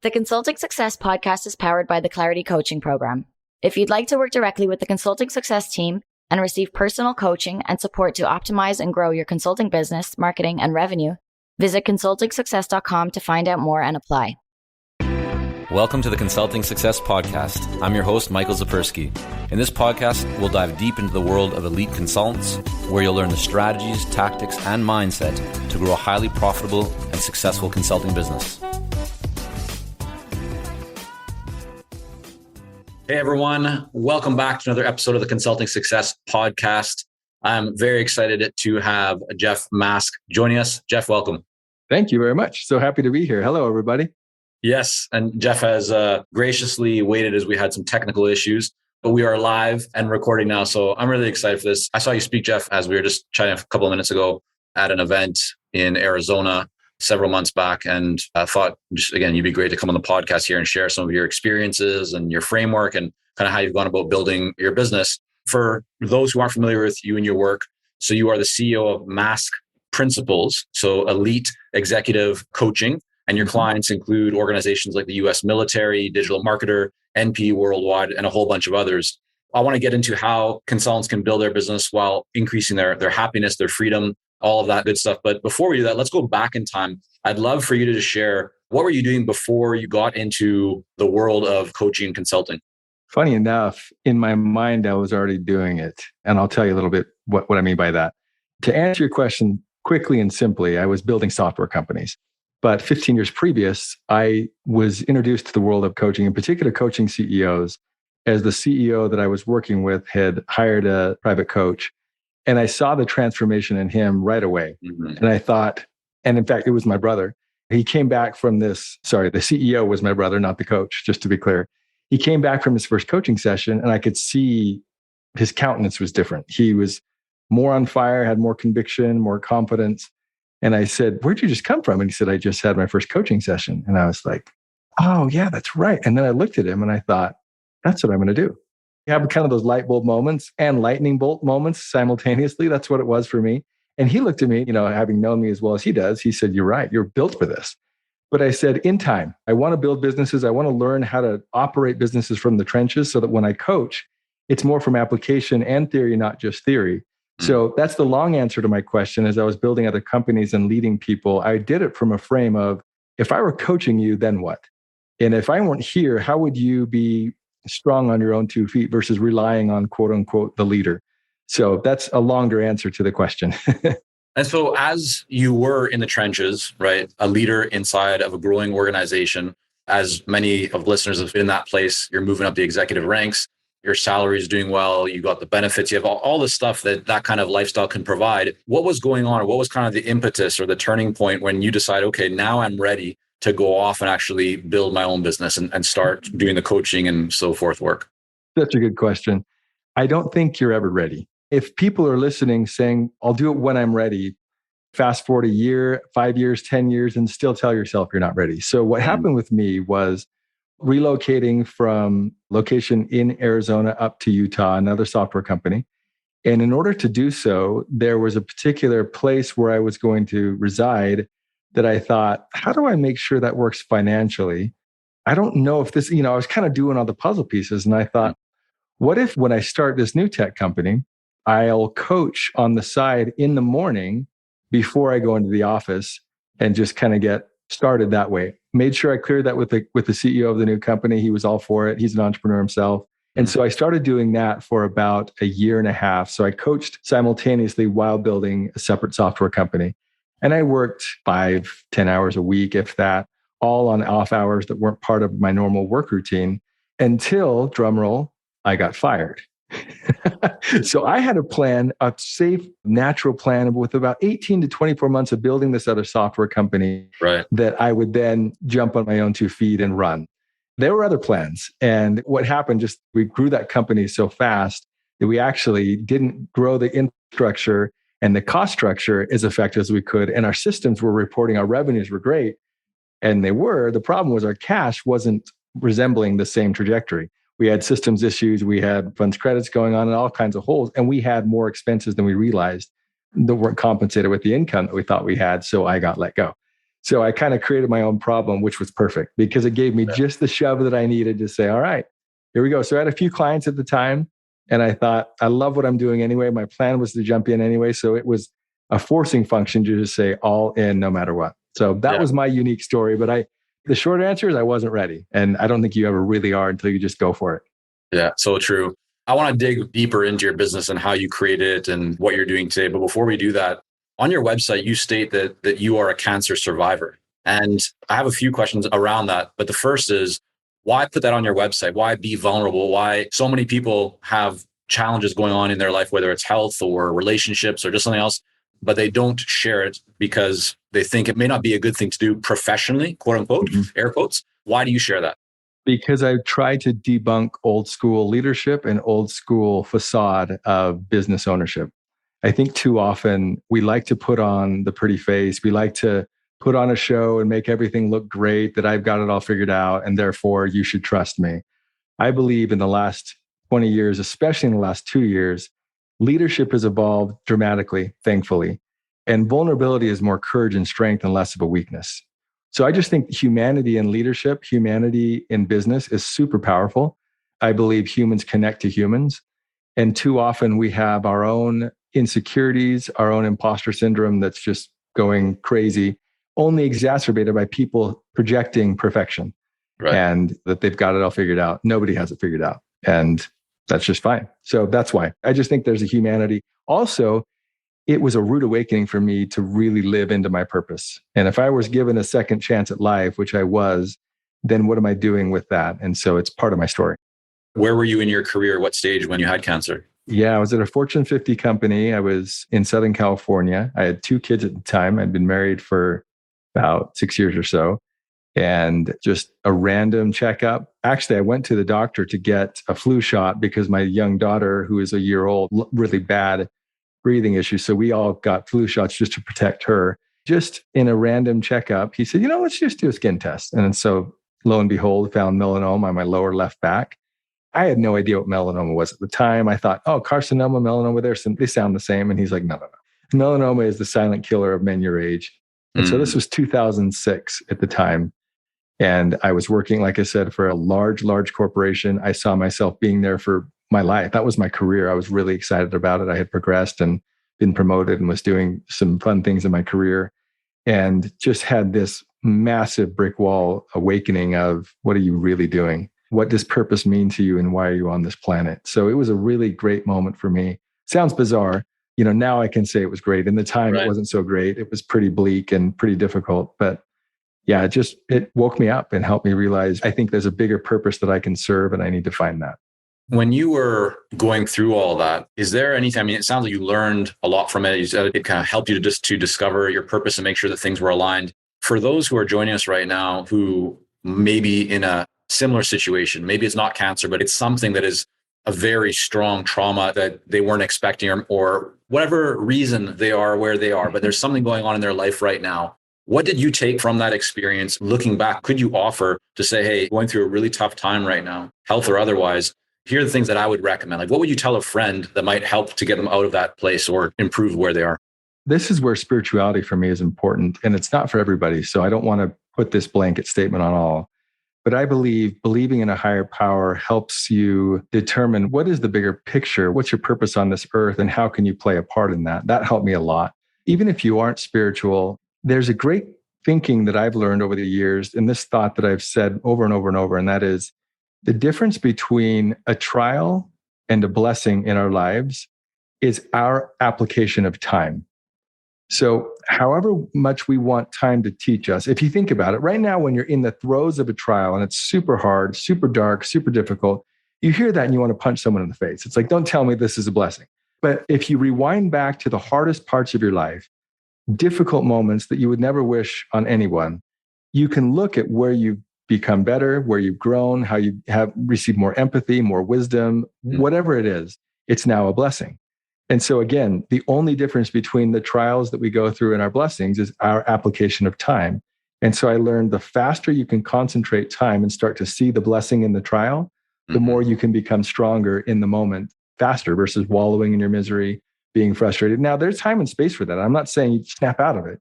The Consulting Success podcast is powered by the Clarity Coaching Program. If you'd like to work directly with the Consulting Success team and receive personal coaching and support to optimize and grow your consulting business, marketing, and revenue, visit consultingsuccess.com to find out more and apply. Welcome to the Consulting Success Podcast. I'm your host, Michael Zapersky. In this podcast, we'll dive deep into the world of elite consultants, where you'll learn the strategies, tactics, and mindset to grow a highly profitable and successful consulting business. Hey everyone, welcome back to another episode of the Consulting Success Podcast. I'm very excited to have Jeff Mask joining us. Jeff, welcome. Thank you very much. So happy to be here. Hello, everybody. Yes, and Jeff has graciously waited as we had some technical issues, but we are live and recording now. So I'm really excited for this. I saw you speak, Jeff, as we were just chatting a couple of minutes ago at an event in Arizona several months back. And I thought, just again, you'd be great to come on the podcast here and share some of your experiences and your framework and kind of how you've gone about building your business. For those who aren't familiar with you and your work, so you are the CEO of Mask Principles, so elite executive coaching. And your clients include organizations like the US military, digital marketer, NP Worldwide, and a whole bunch of others. I want to get into how consultants can build their business while increasing their happiness, their freedom, all of that good stuff. But before we do that, let's go back in time. I'd love for you to just share, what were you doing before you got into the world of coaching and consulting? Funny enough, in my mind, I was already doing it. And I'll tell you a little bit what I mean by that. To answer your question quickly and simply, I was building software companies. But 15 years previous, I was introduced to the world of coaching, in particular coaching CEOs, as the CEO that I was working with had hired a private coach. And I saw the transformation in him right away. Mm-hmm. And I thought, and in fact, it was my brother. He came back from the CEO was my brother, not the coach, just to be clear. He came back from his first coaching session and I could see his countenance was different. He was more on fire, had more conviction, more confidence. And I said, where'd you just come from? And he said, I just had my first coaching session. And I was like, oh yeah, that's right. And then I looked at him and I thought, that's what I'm going to do. You have kind of those light bulb moments and lightning bolt moments simultaneously. That's what it was for me. And he looked at me, having known me as well as he does, he said, you're right. You're built for this. But I said, in time, I want to build businesses. I want to learn how to operate businesses from the trenches so that when I coach, it's more from application and theory, not just theory. So that's the long answer to my question. As I was building other companies and leading people, I did it from a frame of, if I were coaching you, then what? And if I weren't here, how would you be strong on your own 2 feet versus relying on, quote unquote, the leader? So that's a longer answer to the question. And so as you were in the trenches, right, a leader inside of a growing organization, as many of listeners have been in that place, you're moving up the executive ranks. Your salary is doing well, you got the benefits, you have all the stuff that kind of lifestyle can provide. What was going on, or what was kind of the impetus or the turning point when you decide, okay, now I'm ready to go off and actually build my own business and start doing the coaching and so forth work? That's a good question. I don't think you're ever ready. If people are listening saying, I'll do it when I'm ready, fast forward a year, 5 years, 10 years, and still tell yourself you're not ready. So what happened with me was relocating from location in Arizona up to Utah, another software company. And in order to do so, there was a particular place where I was going to reside that I thought, how do I make sure that works financially? I don't know if this, I was kind of doing all the puzzle pieces. And I thought, what if when I start this new tech company, I'll coach on the side in the morning before I go into the office and just kind of get started that way. Made sure I cleared that with the CEO of the new company. He was all for it. He's an entrepreneur himself. And so I started doing that for about a year and a half. So I coached simultaneously while building a separate software company. And I worked 5-10 hours a week, if that, all on off hours that weren't part of my normal work routine until, drumroll, I got fired. So I had a plan, a safe, natural plan with about 18 to 24 months of building this other software company that I would then jump on my own 2 feet and run. There were other plans. And what happened, we grew that company so fast that we actually didn't grow the infrastructure and the cost structure as effective as we could. And our systems were reporting our revenues were great. And they were. The problem was our cash wasn't resembling the same trajectory. We had systems issues, we had funds credits going on and all kinds of holes. And we had more expenses than we realized that weren't compensated with the income that we thought we had. So I got let go. So I kind of created my own problem, which was perfect because it gave me just the shove that I needed to say, all right, here we go. So I had a few clients at the time and I thought, I love what I'm doing anyway. My plan was to jump in anyway. So it was a forcing function to just say all in no matter what. So that was my unique story. But the short answer is I wasn't ready. And I don't think you ever really are until you just go for it. Yeah, so true. I want to dig deeper into your business and how you created it and what you're doing today. But before we do that, on your website, you state that you are a cancer survivor. And I have a few questions around that. But the first is, why put that on your website? Why be vulnerable? Why so many people have challenges going on in their life, whether it's health or relationships or just something else, but they don't share it because they think it may not be a good thing to do professionally, quote unquote, air quotes. Why do you share that? Because I try to debunk old school leadership and old school facade of business ownership. I think too often we like to put on the pretty face. We like to put on a show and make everything look great, that I've got it all figured out, and therefore you should trust me. I believe in the last 20 years, especially in the last 2 years, leadership has evolved dramatically, thankfully. And vulnerability is more courage and strength and less of a weakness. So I just think humanity in leadership, humanity in business is super powerful. I believe humans connect to humans. And too often we have our own insecurities, our own imposter syndrome that's just going crazy, only exacerbated by people projecting perfection and that they've got it all figured out. Nobody has it figured out. And that's just fine. So that's why I just think there's a humanity. Also, it was a rude awakening for me to really live into my purpose. And if I was given a second chance at life, which I was, then what am I doing with that? And so it's part of my story. Where were you in your career? What stage when you had cancer? Yeah, I was at a Fortune 50 company. I was in Southern California. I had 2 kids at the time. I'd been married for about 6 years or so. And just a random checkup. Actually, I went to the doctor to get a flu shot because my young daughter, who is a year old, really bad breathing issues. So we all got flu shots just to protect her. Just in a random checkup, he said, let's just do a skin test. And so lo and behold, found melanoma on my lower left back. I had no idea what melanoma was at the time. I thought, carcinoma, melanoma, they sound the same. And he's like, no. Melanoma is the silent killer of men your age. And so this was 2006 at the time. And I was working, like I said, for a large corporation. I saw myself being there for my life. That was my career. I was really excited about it. I had progressed and been promoted and was doing some fun things in my career and just had this massive brick wall awakening of what are you really doing? What does purpose mean to you and why are you on this planet? So it was a really great moment for me. Sounds bizarre. Now I can say it was great. In the time, It wasn't so great. It was pretty bleak and pretty difficult. But yeah, it woke me up and helped me realize I think there's a bigger purpose that I can serve and I need to find that. When you were going through all that, is there anything, it sounds like you learned a lot from it. You said it kind of helped you to discover your purpose and make sure that things were aligned. For those who are joining us right now, who may be in a similar situation, maybe it's not cancer, but it's something that is a very strong trauma that they weren't expecting or whatever reason they are where they are, but there's something going on in their life right now. What did you take from that experience? Looking back, could you offer to say, hey, going through a really tough time right now, health or otherwise, here are the things that I would recommend. Like, what would you tell a friend that might help to get them out of that place or improve where they are? This is where spirituality for me is important. And it's not for everybody. So I don't want to put this blanket statement on all. But I believe believing in a higher power helps you determine what is the bigger picture, what's your purpose on this earth, and how can you play a part in that? That helped me a lot. Even if you aren't spiritual, there's a great thinking that I've learned over the years, and this thought that I've said over and over and over, and that is the difference between a trial and a blessing in our lives is our application of time. So however much we want time to teach us, if you think about it, right now, when you're in the throes of a trial and it's super hard, super dark, super difficult, you hear that and you want to punch someone in the face. It's like, don't tell me this is a blessing. But if you rewind back to the hardest parts of your life, difficult moments that you would never wish on anyone, you can look at where you've become better, where you've grown, how you have received more empathy, more wisdom, whatever it is, it's now a blessing. And so again, the only difference between the trials that we go through and our blessings is our application of time. And so I learned the faster you can concentrate time and start to see the blessing in the trial, the more you can become stronger in the moment faster versus wallowing in your misery, being frustrated. Now, there's time and space for that. I'm not saying you snap out of it.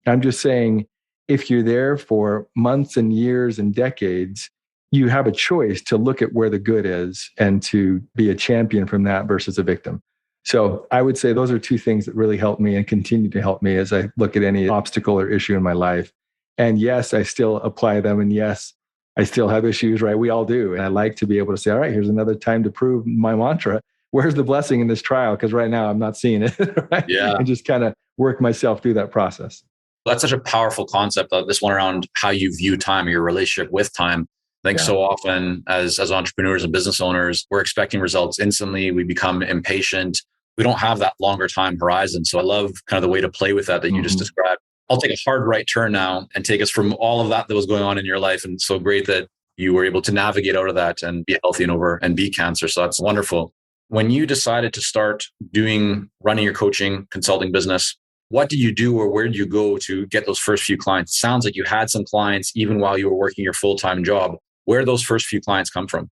I'm just saying if you're there for months and years and decades, you have a choice to look at where the good is and to be a champion from that versus a victim. So I would say those are two things that really help me and continue to help me as I look at any obstacle or issue in my life. And yes, I still apply them. And yes, I still have issues, right? We all do. And I like to be able to say, all right, here's another time to prove my mantra. Where's the blessing in this trial? Because right now I'm not seeing it, right? Yeah. And just kind of work myself through that process. That's such a powerful concept, this one around how you view time, your relationship with time. I think so often as entrepreneurs and business owners, we're expecting results instantly. We become impatient. We don't have that longer time horizon. So I love kind of the way to play with that you just described. I'll take a hard right turn now and take us from all of that was going on in your life. And so great that you were able to navigate out of that and be healthy and beat cancer. So that's wonderful. When you decided to start running your coaching consulting business, what did you do or where did you go to get those first few clients? It sounds like you had some clients even while you were working your full-time job. Where did those first few clients come from?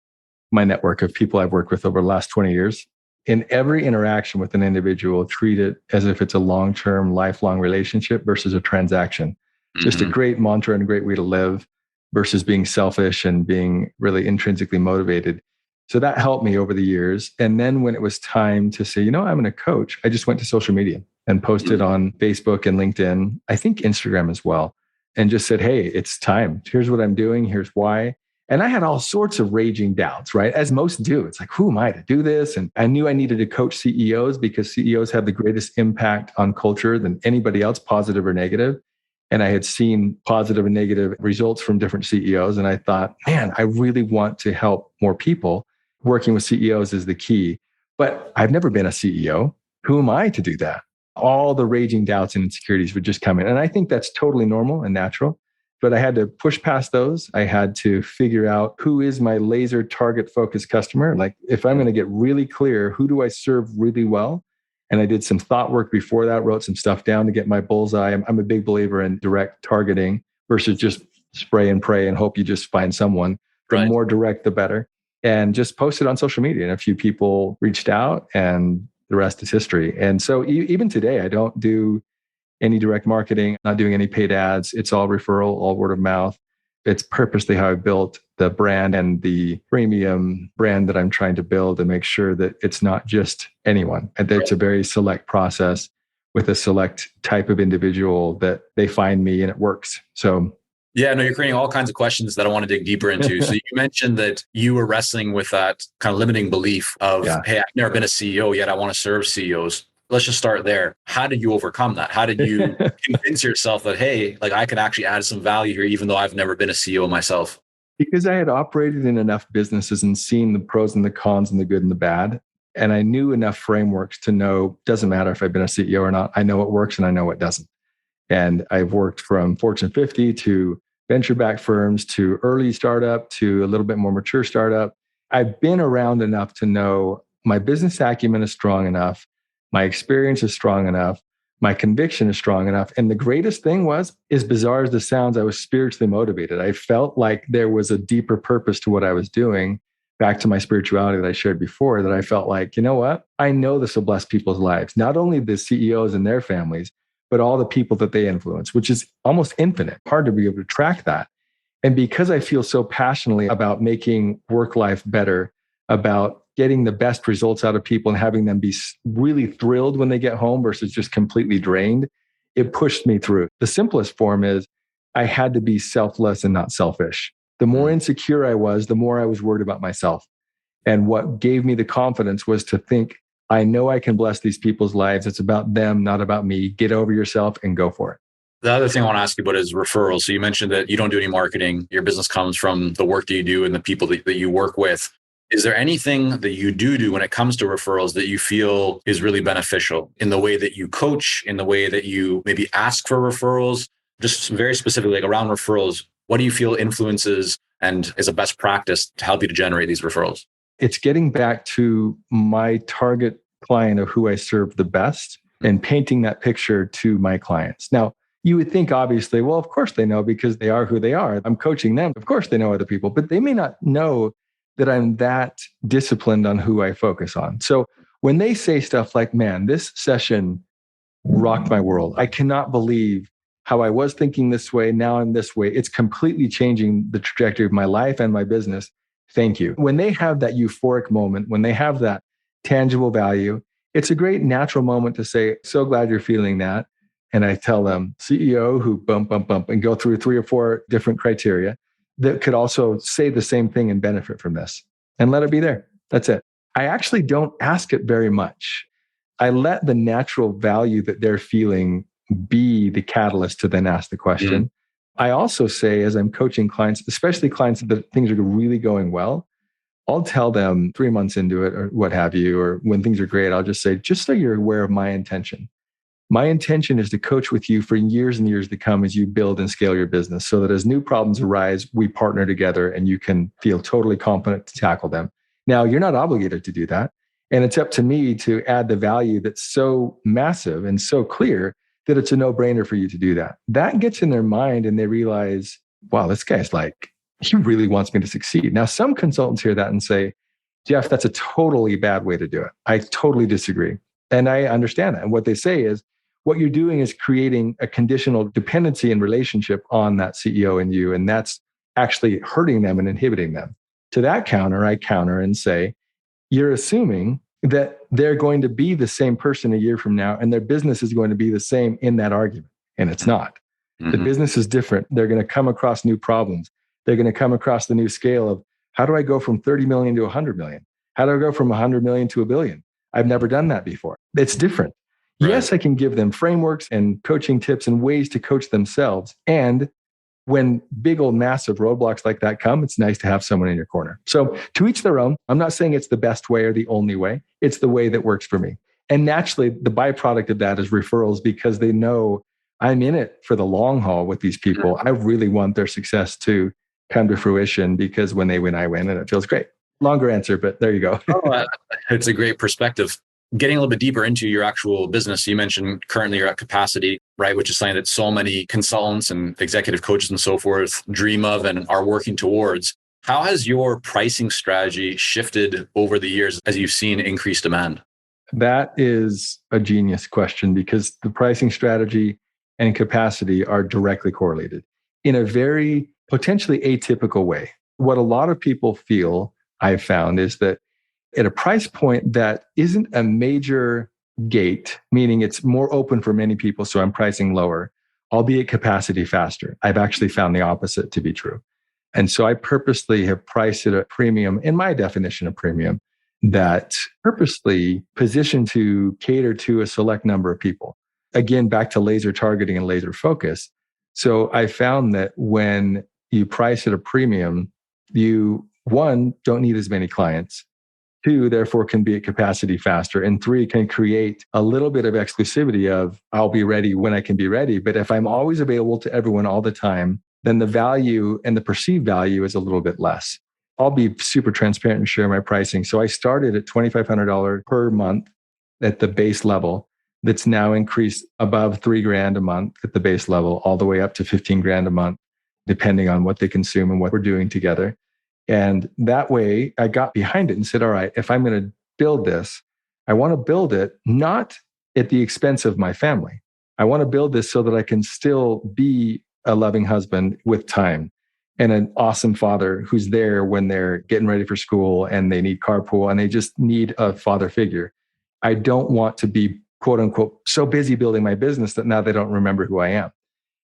My network of people I've worked with over the last 20 years. In every interaction with an individual, treat it as if it's a long-term, lifelong relationship versus a transaction. Just a great mantra and a great way to live versus being selfish and being really intrinsically motivated. So that helped me over the years. And then when it was time to say, I'm going to coach, I just went to social media and posted on Facebook and LinkedIn, I think Instagram as well, and just said, hey, it's time. Here's what I'm doing. Here's why. And I had all sorts of raging doubts, right? As most do. It's like, who am I to do this? And I knew I needed to coach CEOs because CEOs have the greatest impact on culture than anybody else, positive or negative. And I had seen positive and negative results from different CEOs. And I thought, man, I really want to help more people. Working with CEOs is the key. But I've never been a CEO. Who am I to do that? All the raging doubts and insecurities would just come in. And I think that's totally normal and natural. But I had to push past those. I had to figure out who is my laser target focused customer. Like if I'm going to get really clear, who do I serve really well? And I did some thought work before that, wrote some stuff down to get my bullseye. I'm a big believer in direct targeting versus just spray and pray and hope you just find someone. The more direct, the better. And just posted on social media. And a few people reached out and the rest is history. And so even today, I don't do any direct marketing, not doing any paid ads. It's all referral, all word of mouth. It's purposely how I built the brand and the premium brand that I'm trying to build and make sure that it's not just anyone. And it's a very select process with a select type of individual that they find me and it works. So yeah, no, you're creating all kinds of questions that I want to dig deeper into. So you mentioned that you were wrestling with that kind of limiting belief of, hey, I've never been a CEO yet. I want to serve CEOs. Let's just start there. How did you overcome that? How did you convince yourself that, hey, like I can actually add some value here, even though I've never been a CEO myself? Because I had operated in enough businesses and seen the pros and the cons and the good and the bad. And I knew enough frameworks to know, doesn't matter if I've been a CEO or not. I know what works and I know what doesn't. And I've worked from Fortune 50 to venture-backed firms to early startup to a little bit more mature startup. I've been around enough to know my business acumen is strong enough. My experience is strong enough. My conviction is strong enough. And the greatest thing was, as bizarre as this sounds, I was spiritually motivated. I felt like there was a deeper purpose to what I was doing. Back to my spirituality that I shared before, that I felt like, you know what? I know this will bless people's lives, not only the CEOs and their families, but all the people that they influence, which is almost infinite. Hard to be able to track that. And because I feel so passionately about making work life better, about getting the best results out of people and having them be really thrilled when they get home versus just completely drained, it pushed me through. The simplest form is I had to be selfless and not selfish. The more insecure I was, the more I was worried about myself. And what gave me the confidence was to think, I know I can bless these people's lives. It's about them, not about me. Get over yourself and go for it. The other thing I want to ask you about is referrals. So you mentioned that you don't do any marketing. Your business comes from the work that you do and the people that you work with. Is there anything that you do when it comes to referrals that you feel is really beneficial in the way that you coach, in the way that you maybe ask for referrals? Just very specifically, like around referrals, what do you feel influences and is a best practice to help you to generate these referrals? It's getting back to my target client of who I serve the best and painting that picture to my clients. Now, you would think, obviously, well, of course they know because they are who they are. I'm coaching them. Of course they know other people, but they may not know that I'm that disciplined on who I focus on. So when they say stuff like, man, this session rocked my world. I cannot believe how I was thinking this way, now I'm this way. It's completely changing the trajectory of my life and my business. Thank you. When they have that euphoric moment, when they have that tangible value, it's a great natural moment to say, so glad you're feeling that. And I tell them, CEO who bump, and go through 3 or 4 different criteria that could also say the same thing and benefit from this, and let it be there. That's it. I actually don't ask it very much. I let the natural value that they're feeling be the catalyst to then ask the question. Mm. I also say, as I'm coaching clients, especially clients that things are really going well, I'll tell them 3 months into it or what have you, or when things are great, I'll just say, just so you're aware of my intention. My intention is to coach with you for years and years to come as you build and scale your business, so that as new problems arise, we partner together and you can feel totally competent to tackle them. Now, you're not obligated to do that. And it's up to me to add the value that's so massive and so clear that it's a no-brainer for you to do that. That gets in their mind and they realize, wow, this guy's like, he really wants me to succeed. Now, some consultants hear that and say, Jeff, that's a totally bad way to do it. I totally disagree. And I understand that. And what they say is, what you're doing is creating a conditional dependency and relationship on that CEO and you, and that's actually hurting them and inhibiting them. To that counter, I counter and say, you're assuming that they're going to be the same person a year from now and their business is going to be the same in that argument. And it's not. Mm-hmm. The business is different. They're going to come across new problems. They're going to come across the new scale of, how do I go from 30 million to 100 million? How do I go from 100 million to 1 billion? I've never done that before. It's different. Right. Yes, I can give them frameworks and coaching tips and ways to coach themselves. And when big old massive roadblocks like that come, it's nice to have someone in your corner. So to each their own. I'm not saying it's the best way or the only way. It's the way that works for me. And naturally, the byproduct of that is referrals, because they know I'm in it for the long haul with these people. I really want their success to come to fruition, because when they win, I win, and it feels great. Longer answer, but there you go. It's a great perspective. Getting a little bit deeper into your actual business, you mentioned currently you're at capacity, right? Which is something that so many consultants and executive coaches and so forth dream of and are working towards. How has your pricing strategy shifted over the years as you've seen increased demand? That is a genius question, because the pricing strategy and capacity are directly correlated in a very potentially atypical way. What a lot of people feel, I've found, is that at a price point that isn't a major gate, meaning it's more open for many people, so I'm pricing lower, albeit capacity faster. I've actually found the opposite to be true. And so I purposely have priced at a premium, in my definition of premium, that purposely positioned to cater to a select number of people. Again, back to laser targeting and laser focus. So I found that when you price at a premium, you, 1, don't need as many clients. 2, therefore, can be at capacity faster. And 3, can create a little bit of exclusivity of, I'll be ready when I can be ready. But if I'm always available to everyone all the time, then the value and the perceived value is a little bit less. I'll be super transparent and share my pricing. So I started at $2,500 per month at the base level. That's now increased above $3,000 a month at the base level, all the way up to $15,000 a month, depending on what they consume and what we're doing together. And that way I got behind it and said, all right, if I'm going to build this, I want to build it not at the expense of my family. I want to build this so that I can still be a loving husband with time and an awesome father who's there when they're getting ready for school and they need carpool and they just need a father figure. I don't want to be, quote unquote, so busy building my business that now they don't remember who I am.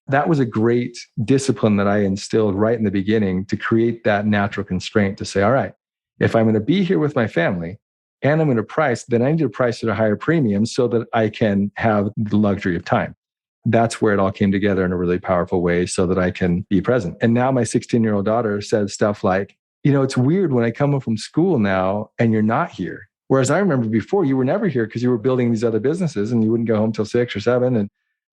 That was a great discipline that I instilled right in the beginning to create that natural constraint to say, all right, if I'm going to be here with my family and I'm going to price, then I need to price at a higher premium so that I can have the luxury of time. That's where it all came together in a really powerful way so that I can be present. And now my 16-year-old daughter says stuff like, it's weird when I come home from school now and you're not here. Whereas I remember before you were never here because you were building these other businesses and you wouldn't go home till 6 or 7 and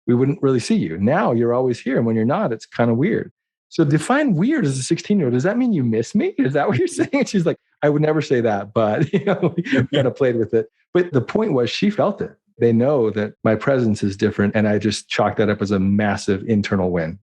we wouldn't really see you. Now you're always here. And when you're not, it's kind of weird. So define weird as a 16-year-old. Does that mean you miss me? Is that what you're saying? And she's like, I would never say that, but we kind of played with it. But the point was she felt it. They know that my presence is different. And I just chalked that up as a massive internal win.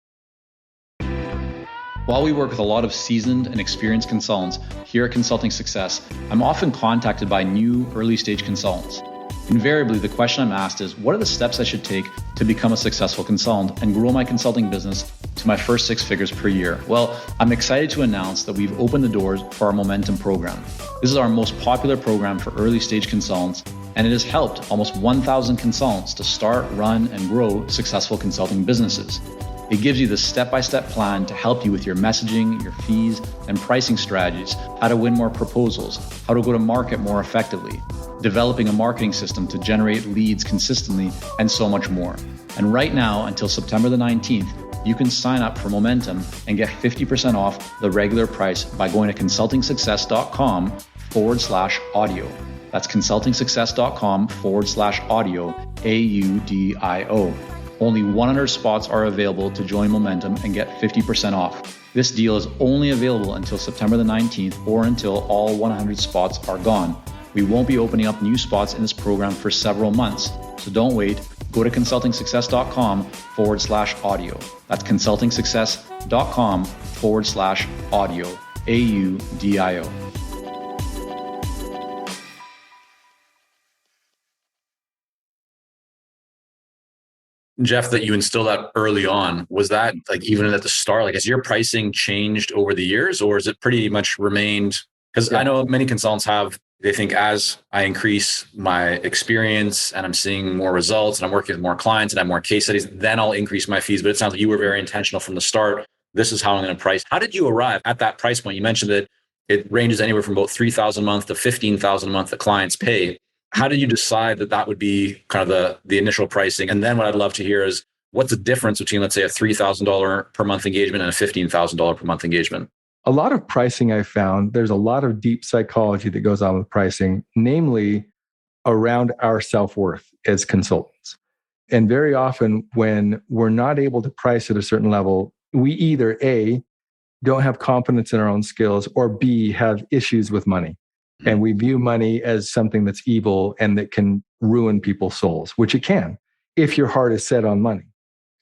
While we work with a lot of seasoned and experienced consultants here at Consulting Success, I'm often contacted by new early stage consultants. Invariably, the question I'm asked is, what are the steps I should take to become a successful consultant and grow my consulting business to my first 6 figures per year? Well, I'm excited to announce that we've opened the doors for our Momentum program. This is our most popular program for early stage consultants, and it has helped almost 1,000 consultants to start, run, and grow successful consulting businesses. It gives you the step-by-step plan to help you with your messaging, your fees, and pricing strategies, how to win more proposals, how to go to market more effectively, developing a marketing system to generate leads consistently, and so much more. And right now, until September the 19th, you can sign up for Momentum and get 50% off the regular price by going to consultingsuccess.com/audio. That's consultingsuccess.com/audio, AUDIO. Only 100 spots are available to join Momentum and get 50% off. This deal is only available until September the 19th or until all 100 spots are gone. We won't be opening up new spots in this program for several months, so don't wait. Go to consultingsuccess.com/audio. That's consultingsuccess.com/audio, AUDIO. Jeff, that you instilled that early on, was that like even at the start, like has your pricing changed over the years, or has it pretty much remained? Because I know many consultants they think as I increase my experience and I'm seeing more results and I'm working with more clients and I have more case studies, then I'll increase my fees. But it sounds like you were very intentional from the start. This is how I'm going to price. How did you arrive at that price point? You mentioned that it ranges anywhere from about $3,000 a month to $15,000 a month that clients pay. How did you decide that that would be kind of the initial pricing? And then what I'd love to hear is what's the difference between, let's say, a $3,000 per month engagement and a $15,000 per month engagement? A lot of pricing I found, there's a lot of deep psychology that goes on with pricing, namely around our self-worth as consultants. And very often when we're not able to price at a certain level, we either A, don't have confidence in our own skills, or B, have issues with money. And we view money as something that's evil and that can ruin people's souls, which it can if your heart is set on money.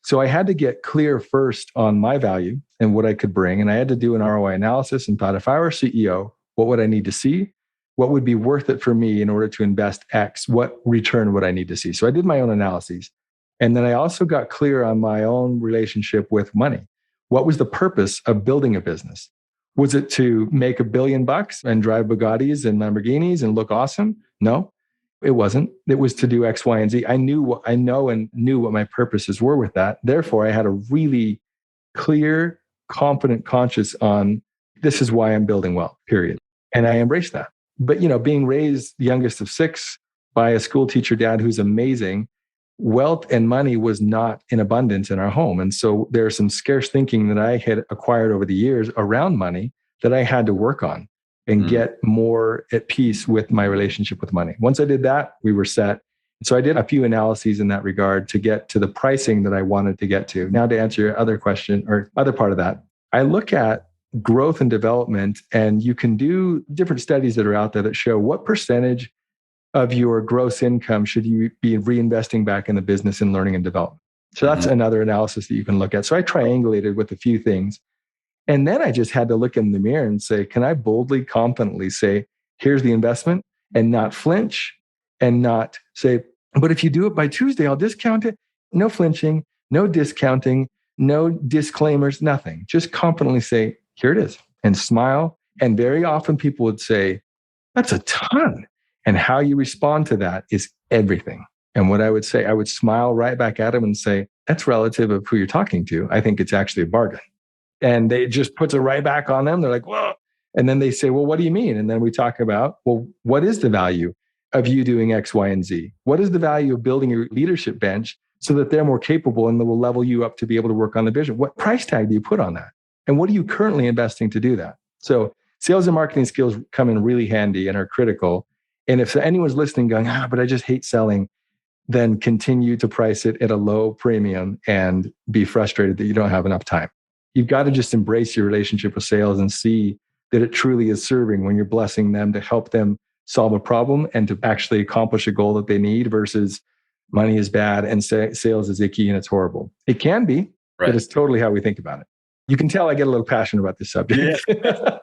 So I had to get clear first on my value and what I could bring. And I had to do an ROI analysis and thought, if I were CEO, what would I need to see? What would be worth it for me in order to invest X? What return would I need to see? So I did my own analyses. And then I also got clear on my own relationship with money. What was the purpose of building a business? Was it to make $1 billion and drive Bugattis and Lamborghinis and look awesome? No, it wasn't. It was to do X, Y, and Z. I knew what my purposes were with that. Therefore, I had a really clear, confident conscience on this is why I'm building wealth, period. And I embraced that. But, being raised youngest of 6 by a school teacher dad who's amazing, wealth and money was not in abundance in our home. And so there's some scarce thinking that I had acquired over the years around money that I had to work on and get more at peace with my relationship with money. Once I did that, we were set. So I did a few analyses in that regard to get to the pricing that I wanted to get to. Now to answer your other question or other part of that, I look at growth and development, and you can do different studies that are out there that show what percentage of your gross income should you be reinvesting back in the business in learning and development. So that's another analysis that you can look at. So I triangulated with a few things. And then I just had to look in the mirror and say, can I boldly, confidently say, here's the investment, and not flinch and not say, but if you do it by Tuesday, I'll discount it. No flinching, no discounting, no disclaimers, nothing. Just confidently say, here it is, and smile. And very often people would say, that's a ton. And how you respond to that is everything. And what I would say, I would smile right back at them and say, that's relative of who you're talking to. I think it's actually a bargain. And they just puts it right back on them. They're like, whoa. And then they say, well, what do you mean? And then we talk about, well, what is the value of you doing X, Y, and Z? What is the value of building your leadership bench so that they're more capable and they will level you up to be able to work on the vision? What price tag do you put on that? And what are you currently investing to do that? So sales and marketing skills come in really handy and are critical. And if anyone's listening going, but I just hate selling, then continue to price it at a low premium and be frustrated that you don't have enough time. You've got to just embrace your relationship with sales and see that it truly is serving when you're blessing them to help them solve a problem and to actually accomplish a goal that they need versus money is bad and sales is icky and it's horrible. It can be, but it's totally how we think about it. You can tell I get a little passionate about this subject. Yeah.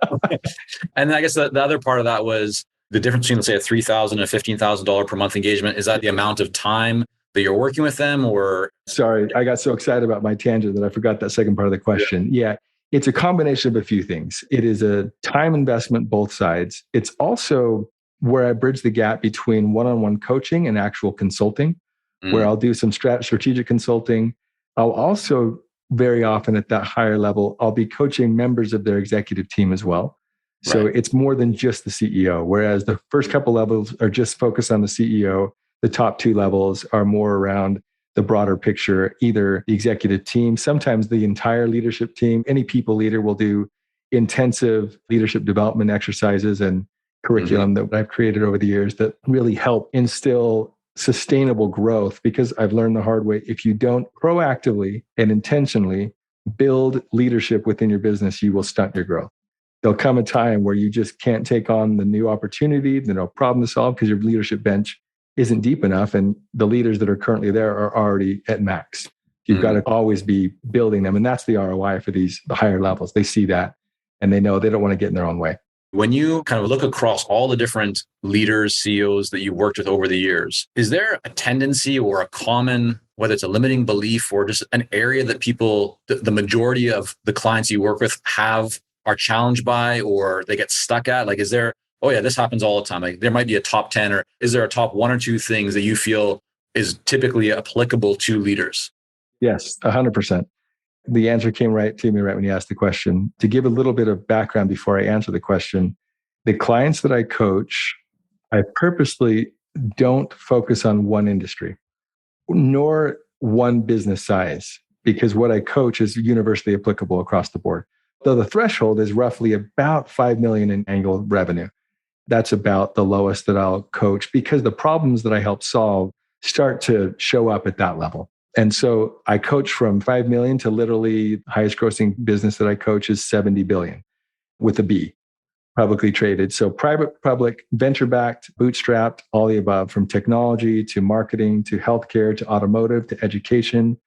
And I guess the other part of that was the difference between, let's say, a $3,000 and a $15,000 per month engagement, is that the amount of time that you're working with them, or? Sorry, I got so excited about my tangent that I forgot that second part of the question. Yeah, it's a combination of a few things. It is a time investment, both sides. It's also where I bridge the gap between one-on-one coaching and actual consulting, where I'll do some strategic consulting. I'll also very often at that higher level, I'll be coaching members of their executive team as well. So it's more than just the CEO, whereas the first couple levels are just focused on the CEO. The top two levels are more around the broader picture, either the executive team, sometimes the entire leadership team. Any people leader will do intensive leadership development exercises and curriculum that I've created over the years that really help instill sustainable growth, because I've learned the hard way. If you don't proactively and intentionally build leadership within your business, you will stunt your growth. There'll come a time where you just can't take on the new opportunity, the no problem to solve, because your leadership bench isn't deep enough. And the leaders that are currently there are already at max. You've got to always be building them. And that's the ROI for the higher levels. They see that and they know they don't want to get in their own way. When you kind of look across all the different leaders, CEOs that you've worked with over the years, is there a tendency or a common, whether it's a limiting belief or just an area that people, the majority of the clients you work with are challenged by, or they get stuck at? Like, is there, oh yeah, this happens all the time. Like there might be a top 10, or is there a top one or two things that you feel is typically applicable to leaders? Yes, 100%. The answer came right to me right when you asked the question. To give a little bit of background before I answer the question, the clients that I coach, I purposely don't focus on one industry, nor one business size, because what I coach is universally applicable across the board. Though the threshold is roughly about 5 million in annual revenue. That's about the lowest that I'll coach, because the problems that I help solve start to show up at that level. And so I coach from 5 million to literally highest grossing business that I coach is 70 billion with a B, publicly traded. So private, public, venture-backed, bootstrapped, all the above, from technology to marketing to healthcare to automotive to education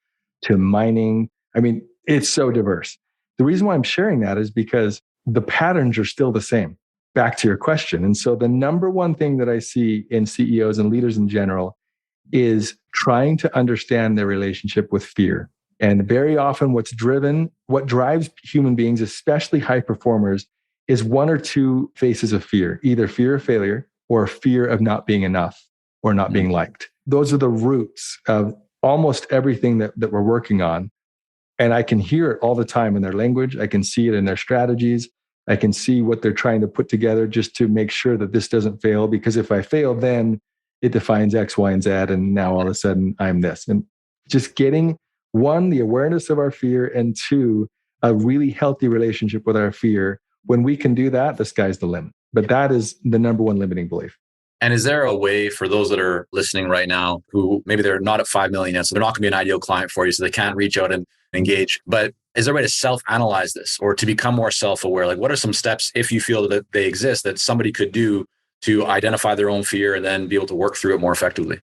to mining. I mean, it's so diverse. The reason why I'm sharing that is because the patterns are still the same. Back to your question. And so the number one thing that I see in CEOs and leaders in general is trying to understand their relationship with fear. And very often what drives human beings, especially high performers, is one or two faces of fear, either fear of failure or fear of not being enough or not being liked. Those are the roots of almost everything that we're working on. And I can hear it all the time in their language. I can see it in their strategies. I can see what they're trying to put together just to make sure that this doesn't fail. Because if I fail, then it defines X, Y, and Z. And now all of a sudden I'm this. And just getting, one, the awareness of our fear, and two, a really healthy relationship with our fear. When we can do that, the sky's the limit. But that is the number one limiting belief. And is there a way for those that are listening right now who maybe they're not at 5 million yet, so they're not going to be an ideal client for you, so they can't reach out and engage, but is there a way to self-analyze this or to become more self-aware? Like, what are some steps, if you feel that they exist, that somebody could do to identify their own fear and then be able to work through it more effectively?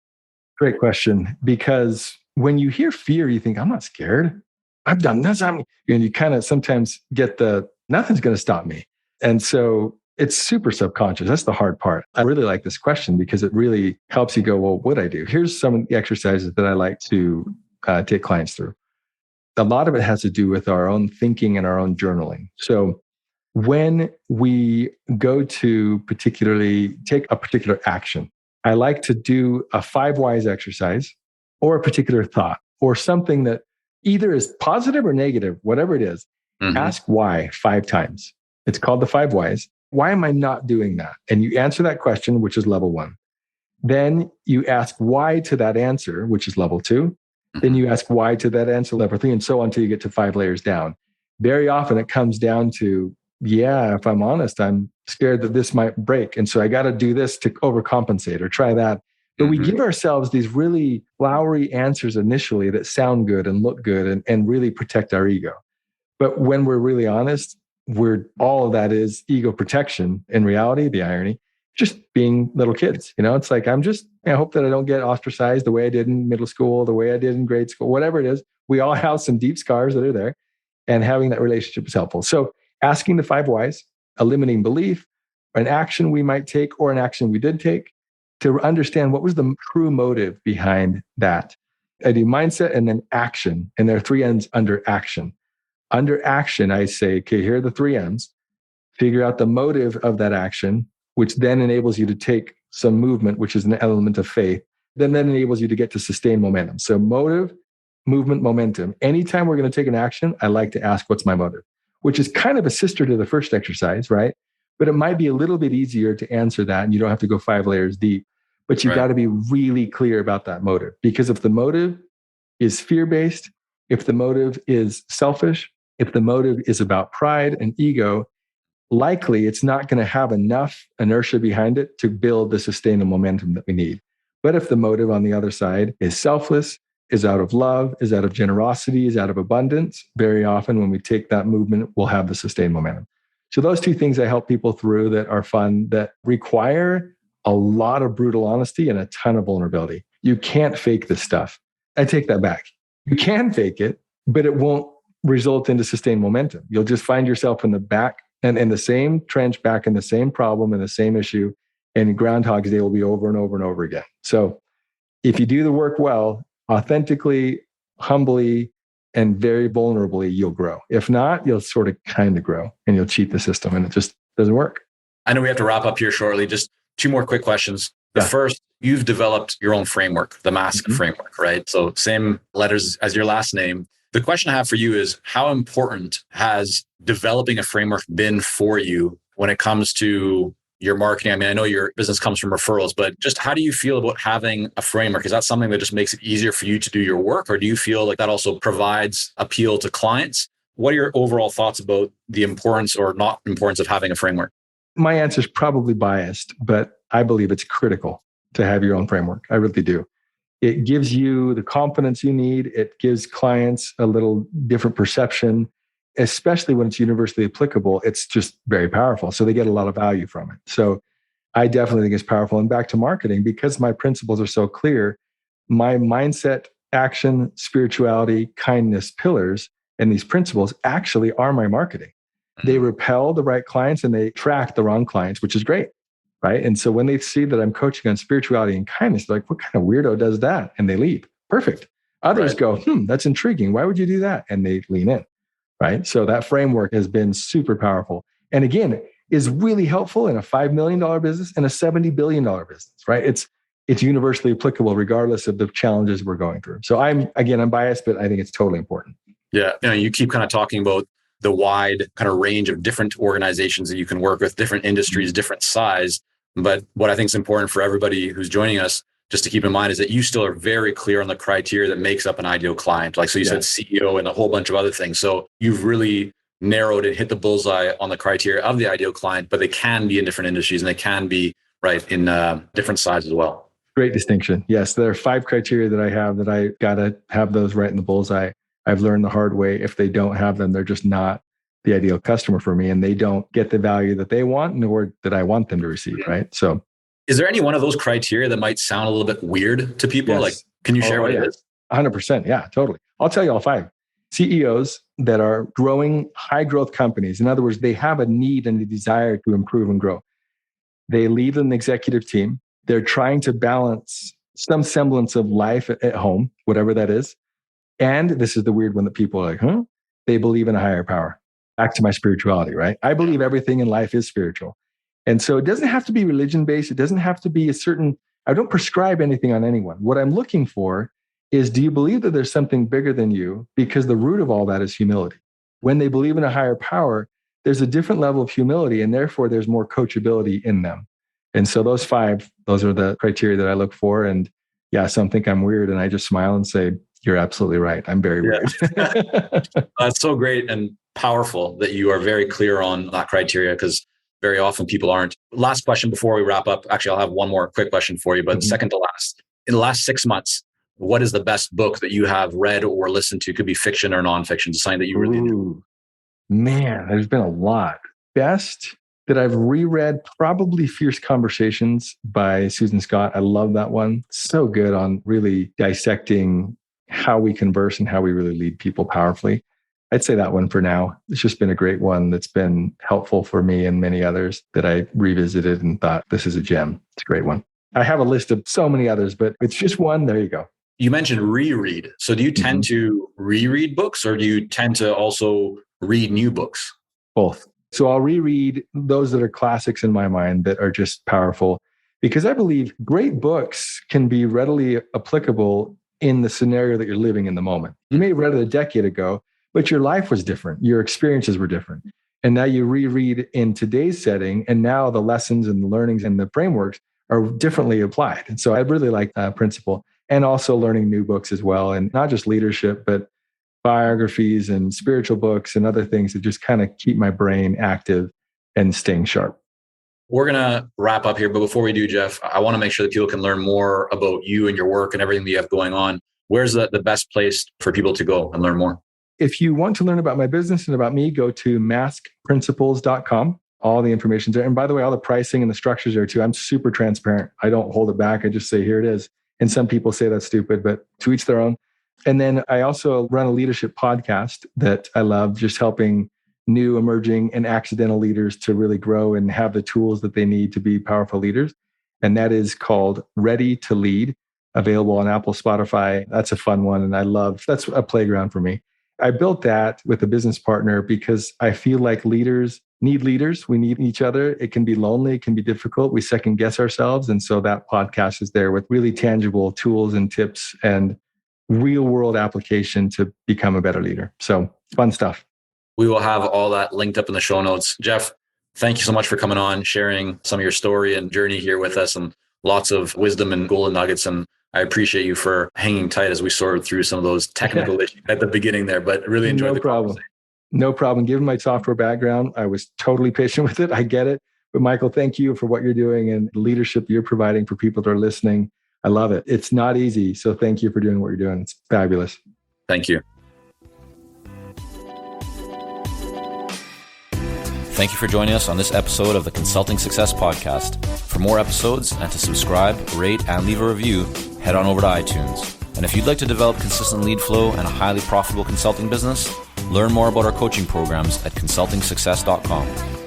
Great question. Because when you hear fear, you think, I'm not scared. I've done this. And you kind of sometimes get nothing's going to stop me. And so it's super subconscious. That's the hard part. I really like this question because it really helps you go, well, what do I do? Here's some of the exercises that I like to take clients through. A lot of it has to do with our own thinking and our own journaling. So when we go to particularly take a particular action, I like to do a 5 whys exercise or a particular thought or something that either is positive or negative, whatever it is. Ask why 5 times. It's called the 5 whys. Why am I not doing that? And you answer that question, which is level 1. Then you ask why to that answer, which is level 2. Then you ask why to that answer, level 3, and so on until you get to 5 layers down. Very often it comes down to, yeah, if I'm honest, I'm scared that this might break. And so I got to do this to overcompensate or try that. But we give ourselves these really flowery answers initially that sound good and look good and really protect our ego. But when we're really honest, all of that is ego protection. In reality, the irony, just being little kids. It's like, I hope that I don't get ostracized the way I did in middle school, the way I did in grade school, whatever it is. We all have some deep scars that are there, and having that relationship is helpful. So asking the 5 whys, a limiting belief, an action we might take or an action we did take, to understand what was the true motive behind that. I do mindset and then action. And there are 3 M's under action. Under action, I say, okay, here are the 3 M's. Figure out the motive of that action, which then enables you to take some movement, which is an element of faith. Then that enables you to get to sustained momentum. So motive, movement, momentum. Anytime we're going to take an action, I like to ask, what's my motive? Which is kind of a sister to the first exercise, right? But it might be a little bit easier to answer that, and you don't have to go 5 layers deep. But you've got to be really clear about that motive. Because if the motive is fear-based, if the motive is selfish, if the motive is about pride and ego, likely it's not going to have enough inertia behind it to build the sustainable momentum that we need. But if the motive on the other side is selfless, is out of love, is out of generosity, is out of abundance, very often when we take that movement, we'll have the sustained momentum. So those 2 things I help people through that are fun, that require a lot of brutal honesty and a ton of vulnerability. You can't fake this stuff. I take that back. You can fake it, but it won't result into sustained momentum. You'll just find yourself in the back and in the same trench, back in the same problem and the same issue, and Groundhog's Day will be over and over and over again. So if you do the work well, authentically, humbly, and very vulnerably, you'll grow. If not, you'll sort of kind of grow and you'll cheat the system and it just doesn't work. I know we have to wrap up here shortly. Just 2 more quick questions. The first, you've developed your own framework, the MASK framework, right? So same letters as your last name. The question I have for you is, how important has developing a framework been for you when it comes to your marketing? I mean, I know your business comes from referrals, but just how do you feel about having a framework? Is that something that just makes it easier for you to do your work? Or do you feel like that also provides appeal to clients? What are your overall thoughts about the importance or not importance of having a framework? My answer is probably biased, but I believe it's critical to have your own framework. I really do. It gives you the confidence you need. It gives clients a little different perception, especially when it's universally applicable. It's just very powerful. So they get a lot of value from it. So I definitely think it's powerful. And back to marketing, because my principles are so clear, my mindset, action, spirituality, kindness pillars, and these principles actually are my marketing. They repel the right clients and they attract the wrong clients, which is great. Right. And so when they see that I'm coaching on spirituality and kindness, they're like, what kind of weirdo does that? And they leave. Perfect. Others go, that's intriguing. Why would you do that? And they lean in. Right. So that framework has been super powerful. And again, is really helpful in a $5 million business and a $70 billion business. Right. It's universally applicable regardless of the challenges we're going through. So I'm biased, but I think it's totally important. Yeah. You keep kind of talking about the wide kind of range of different organizations that you can work with, different industries, different size. But what I think is important for everybody who's joining us just to keep in mind is that you still are very clear on the criteria that makes up an ideal client. Like, so you said CEO and a whole bunch of other things. So you've really narrowed and hit the bullseye on the criteria of the ideal client, but they can be in different industries and they can be in different sizes as well. Great distinction. Yes, there are 5 criteria that I have that I got to have those right in the bullseye. I've learned the hard way. If they don't have them, they're just not the ideal customer for me, and they don't get the value that they want nor that I want them to receive. Right. So is there any one of those criteria that might sound a little bit weird to people? Yes. Like, can you share what it is? 100%. Yeah, totally. I'll tell you all 5. CEOs that are growing high growth companies. In other words, they have a need and a desire to improve and grow. They lead an executive team. They're trying to balance some semblance of life at home, whatever that is. And this is the weird one that people are like, They believe in a higher power. Back to my spirituality, right? I believe everything in life is spiritual. And so it doesn't have to be religion-based. It doesn't have to be I don't prescribe anything on anyone. What I'm looking for is, do you believe that there's something bigger than you? Because the root of all that is humility. When they believe in a higher power, there's a different level of humility, and therefore there's more coachability in them. And so those 5, those are the criteria that I look for. And some think I'm weird, and I just smile and say, you're absolutely right. I'm very weird. That's so great and powerful that you are very clear on that criteria, because very often people aren't. Last question before we wrap up. Actually, I'll have one more quick question for you, but second to last. In the last 6 months, what is the best book that you have read or listened to? Could be fiction or nonfiction, something that you really do. Man, there's been a lot. Best that I've reread, probably Fierce Conversations by Susan Scott. I love that one. So good on really dissecting how we converse and how we really lead people powerfully. I'd say that one for now. It's just been a great one that's been helpful for me and many others that I revisited and thought, this is a gem. It's a great one. I have a list of so many others, but it's just one. There you go. You mentioned reread. So do you tend to reread books, or do you tend to also read new books? Both. So I'll reread those that are classics in my mind that are just powerful, because I believe great books can be readily applicable in the scenario that you're living in the moment. You may have read it a decade ago, but your life was different. Your experiences were different. And now you reread in today's setting, and now the lessons and the learnings and the frameworks are differently applied. And so I really like that principle. And also learning new books as well. And not just leadership, but biographies and spiritual books and other things that just kind of keep my brain active and staying sharp. We're going to wrap up here. But before we do, Jeff, I want to make sure that people can learn more about you and your work and everything that you have going on. Where's the best place for people to go and learn more? If you want to learn about my business and about me, go to maskprinciples.com. All the information's there. And by the way, all the pricing and the structures there too. I'm super transparent. I don't hold it back. I just say, here it is. And some people say that's stupid, but to each their own. And then I also run a leadership podcast that I love, just helping new, emerging, and accidental leaders to really grow and have the tools that they need to be powerful leaders. And that is called Ready to Lead, available on Apple, Spotify. That's a fun one. And that's a playground for me. I built that with a business partner because I feel like leaders need leaders. We need each other. It can be lonely. It can be difficult. We second guess ourselves. And so that podcast is there with really tangible tools and tips and real world application to become a better leader. So fun stuff. We will have all that linked up in the show notes. Jeff, thank you so much for coming on, sharing some of your story and journey here with us, and lots of wisdom and golden nuggets. And I appreciate you for hanging tight as we sorted through some of those technical issues at the beginning there, but really enjoyed the conversation. No problem. Given my software background, I was totally patient with it. I get it. But Michael, thank you for what you're doing and the leadership you're providing for people that are listening. I love it. It's not easy. So thank you for doing what you're doing. It's fabulous. Thank you. Thank you for joining us on this episode of the Consulting Success Podcast. For more episodes and to subscribe, rate, and leave a review, head on over to iTunes. And if you'd like to develop consistent lead flow and a highly profitable consulting business, learn more about our coaching programs at consultingsuccess.com.